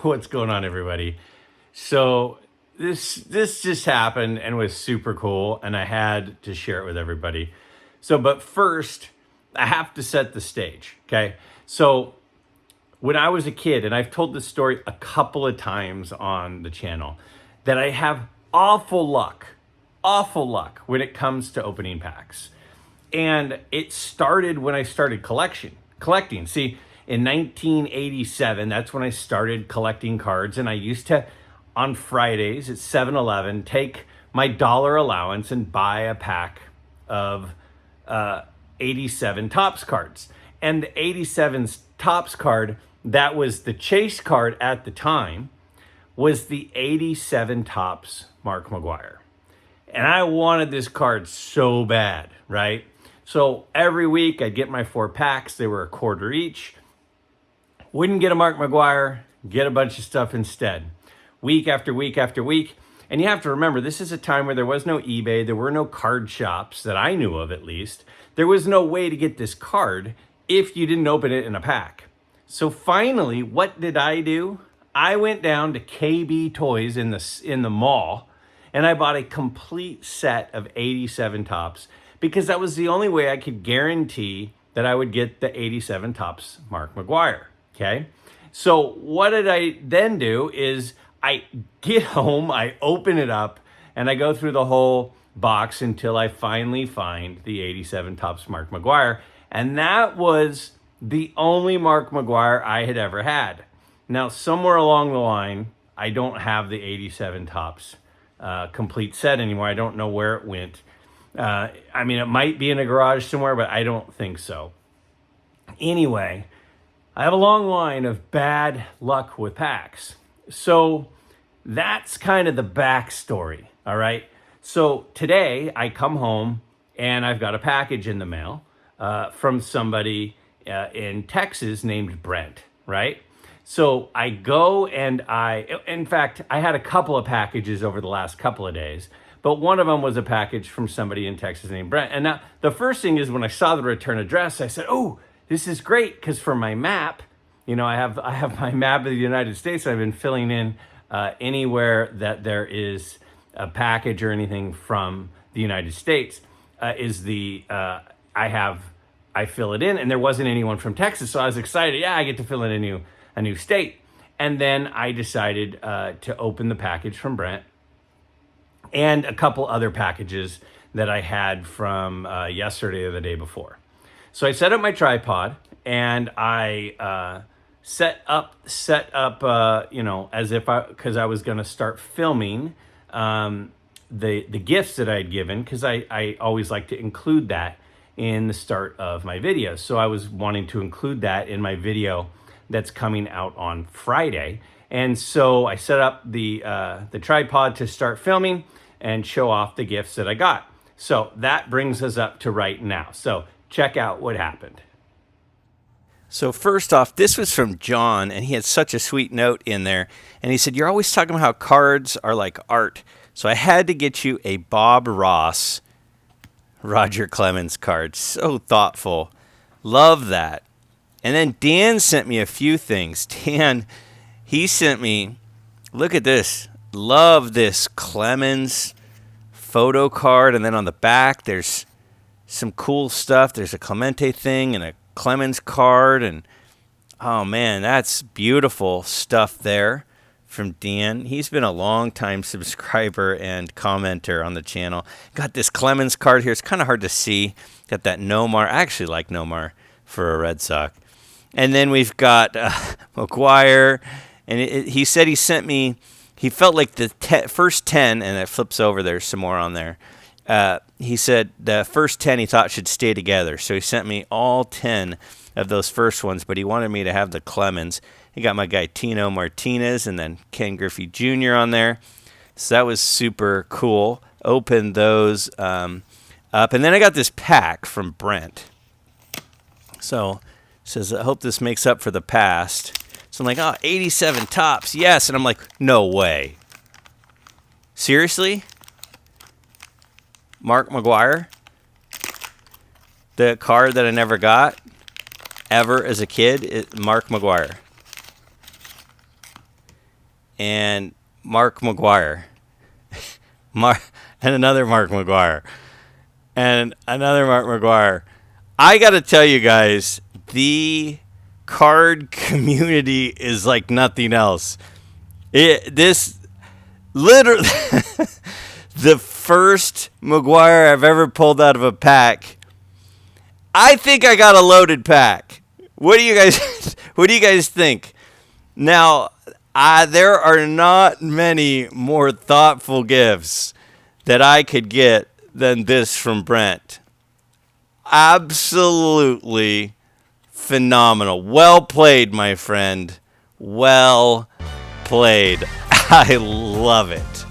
What's going on, everybody? So this just happened and was super cool, and I had to share it with everybody. But first, I have to set the stage. Okay, so when I was a kid, and I've told this story a couple of times on the channel, that I have awful luck when it comes to opening packs. And it started when I started collecting. See, in 1987, that's when I started collecting cards. And I used to, on Fridays at 7-Eleven, take my dollar allowance and buy a pack of 87 Topps cards. And the 87 Topps card, that was the chase card at the time, was the 87 Topps Mark McGwire. And I wanted this card so bad, right? So every week I'd get my 4 packs. They were a quarter each. Wouldn't get a Mark McGwire, get a bunch of stuff instead. Week after week after week. And you have to remember, this is a time where there was no eBay. There were no card shops that I knew of, at least. There was no way to get this card if you didn't open it in a pack. So finally, what did I do? I went down to KB Toys in the mall, and I bought a complete set of 87 Topps, because that was the only way I could guarantee that I would get the 87 Topps Mark McGwire, okay? So what did I then do is I get home, I open it up, and I go through the whole box until I finally find the 87 Topps Mark McGwire, and that was the only Mark McGwire I had ever had. Now, somewhere along the line, I don't have the 87 Topps complete set anymore. I don't know where it went. I mean, it might be in a garage somewhere, but I don't think so. Anyway, I have a long line of bad luck with packs. So that's kind of the backstory, all right? So today I come home and I've got a package in the mail from somebody in Texas named Brent, right? So I go and in fact, I had a couple of packages over the last couple of days, but one of them was a package from somebody in Texas named Brent. And now the first thing is, when I saw the return address, I said, oh, this is great, because for my map, you know, I have my map of the United States. I've been filling in anywhere that there is a package or anything from the United States I fill it in, and there wasn't anyone from Texas, so I was excited. Yeah, I get to fill in a new state. And then I decided to open the package from Brent and a couple other packages that I had from yesterday or the day before. So I set up my tripod, and I set up, you know, as if because I was going to start filming the gifts that I had given, because I always like to include that in the start of my videos. So I was wanting to include that in my video that's coming out on Friday. And so I set up the tripod to start filming and show off the gifts that I got. So that brings us up to right now. So check out what happened. So first off, this was from John, and he had such a sweet note in there. And he said, you're always talking about how cards are like art. So I had to get you a Bob Ross Roger Clemens card. So thoughtful. Love that. And then Dan sent me a few things. Dan, he sent me, look at this. Love this Clemens photo card. And then on the back, there's some cool stuff. There's a Clemente thing and a Clemens card. And oh man, that's beautiful stuff there from Dan. He's been a long-time subscriber and commenter on the channel. Got this Clemens card here. It's kind of hard to see. Got that Nomar. I actually like Nomar for a Red Sox. And then we've got McGwire. And he said he sent me, he felt like the first 10, and it flips over, there's some more on there. He said the first 10 he thought should stay together. So he sent me all 10 of those first ones, but he wanted me to have the Clemens. He got my guy Tino Martinez and then Ken Griffey Jr. on there. So that was super cool. Opened those up. And then I got this pack from Brent. So it says, I hope this makes up for the past. So I'm like, oh, 87 Topps, yes. And I'm like, no way. Seriously? Mark McGwire? The card that I never got ever as a kid, Mark McGwire. and Mark McGuire. And another Mark McGuire. And another Mark McGuire. I got to tell you guys, the card community is like nothing else. This literally the first McGuire I've ever pulled out of a pack. I think I got a loaded pack. What do you guys think? Now, there are not many more thoughtful gifts that I could get than this from Brent. Absolutely phenomenal. Well played, my friend. Well played. I love it.